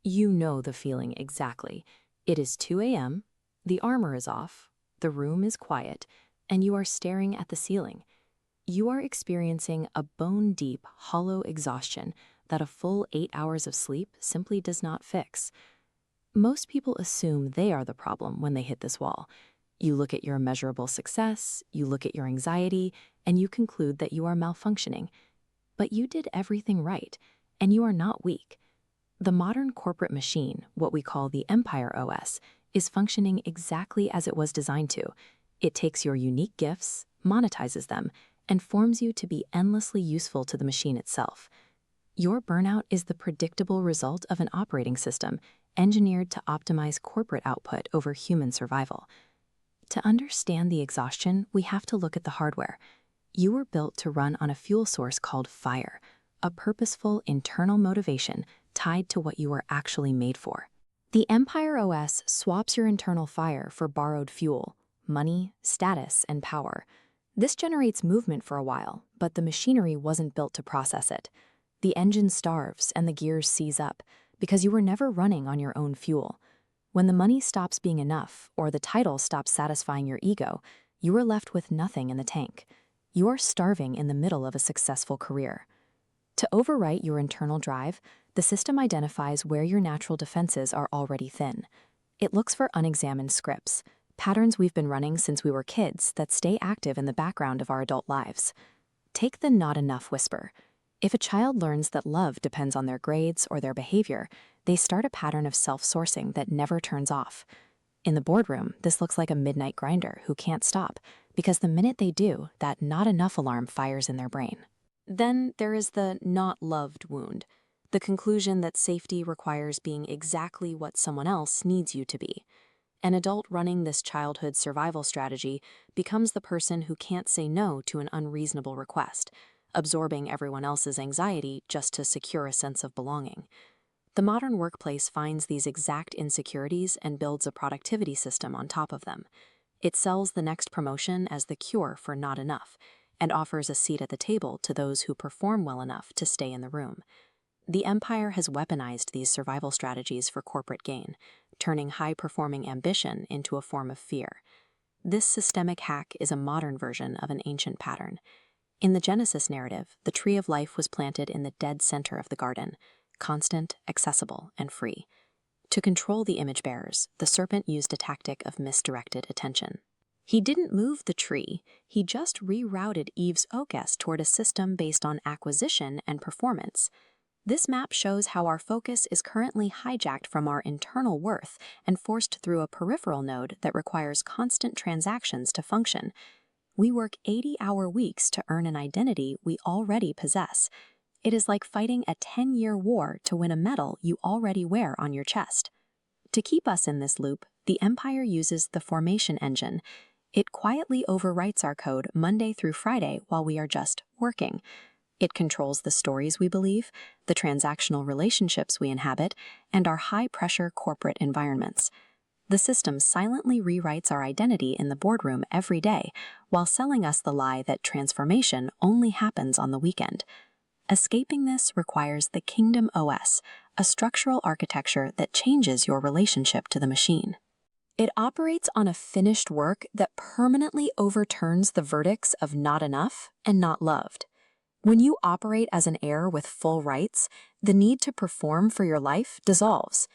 You know the feeling exactly. It is 2 a.m., the armor is off, the room is quiet, and you are staring at the ceiling. You are experiencing a bone-deep, hollow exhaustion that a full 8 hours of sleep simply does not fix. Most people assume they are the problem when they hit this wall. You look at your measurable success, you look at your anxiety, and you conclude that you are malfunctioning. But you did everything right, and you are not weak. The modern corporate machine, what we call the Empire OS, is functioning exactly as it was designed to. It takes your unique gifts, monetizes them, and forms you to be endlessly useful to the machine itself. Your burnout is the predictable result of an operating system engineered to optimize corporate output over human survival. To understand the exhaustion, we have to look at the hardware. You were built to run on a fuel source called fire, a purposeful internal motivation tied to what you were actually made for. The Empire OS swaps your internal fire for borrowed fuel, money, status, and power. This generates movement for a while, but the machinery wasn't built to process it. The engine starves and the gears seize up because you were never running on your own fuel. When the money stops being enough or the title stops satisfying your ego, you are left with nothing in the tank. You are starving in the middle of a successful career. To overwrite your internal drive, the system identifies where your natural defenses are already thin. It looks for unexamined scripts, patterns we've been running since we were kids that stay active in the background of our adult lives. Take the not enough whisper. If a child learns that love depends on their grades or their behavior, they start a pattern of self-sourcing that never turns off. In the boardroom, this looks like a midnight grinder who can't stop, because the minute they do, that not enough alarm fires in their brain. Then there is the not loved wound, the conclusion that safety requires being exactly what someone else needs you to be. An adult running this childhood survival strategy becomes the person who can't say no to an unreasonable request, absorbing everyone else's anxiety just to secure a sense of belonging. The modern workplace finds these exact insecurities and builds a productivity system on top of them. It sells the next promotion as the cure for not enough, and offers a seat at the table to those who perform well enough to stay in the room. The empire has weaponized these survival strategies for corporate gain, turning high-performing ambition into a form of fear. This systemic hack is a modern version of an ancient pattern. In the Genesis narrative, the tree of life was planted in the dead center of the garden, constant, accessible, and free. To control the image bearers, the serpent used a tactic of misdirected attention. He didn't move the tree, he just rerouted Eve's focus toward a system based on acquisition and performance. This map shows how our focus is currently hijacked from our internal worth and forced through a peripheral node that requires constant transactions to function. We work 80-hour weeks to earn an identity we already possess. It is like fighting a 10-year war to win a medal you already wear on your chest. To keep us in this loop, the Empire uses the formation engine. It quietly overwrites our code Monday through Friday while we are just working. It controls the stories we believe, the transactional relationships we inhabit, and our high-pressure corporate environments. The system silently rewrites our identity in the boardroom every day while selling us the lie that transformation only happens on the weekend. Escaping this requires the Kingdom OS, a structural architecture that changes your relationship to the machine. It operates on a finished work that permanently overturns the verdicts of not enough and not loved. When you operate as an heir with full rights, the need to perform for your life dissolves.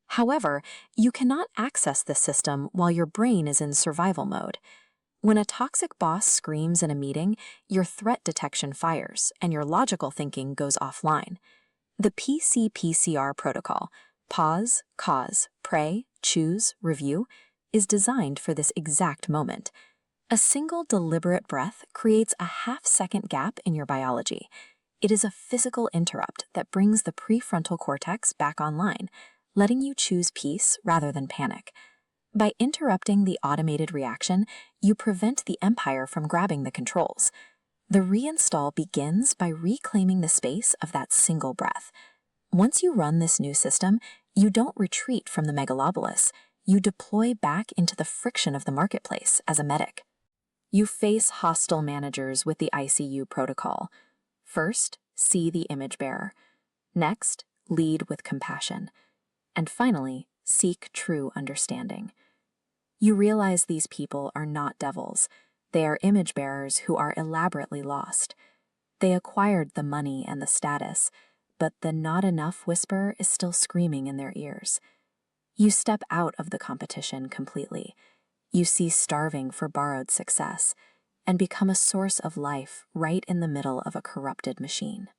However, you cannot access this system while your brain is in survival mode. When a toxic boss screams in a meeting, your threat detection fires and your logical thinking goes offline. The PCPCR protocol, pause, cause, pray, choose, review, is designed for this exact moment. A single deliberate breath creates a half-second gap in your biology. It is a physical interrupt that brings the prefrontal cortex back online, letting you choose peace rather than panic. By interrupting the automated reaction, you prevent the Empire from grabbing the controls. The reinstall begins by reclaiming the space of that single breath. Once you run this new system, you don't retreat from the megalopolis. You deploy back into the friction of the marketplace as a medic. You face hostile managers with the ICU protocol. First, see the image bearer. Next, lead with compassion. And finally, seek true understanding. You realize these people are not devils. They are image bearers who are elaborately lost. They acquired the money and the status, but the not enough whisper is still screaming in their ears. You step out of the competition completely. You cease starving for borrowed success and become a source of life right in the middle of a corrupted machine.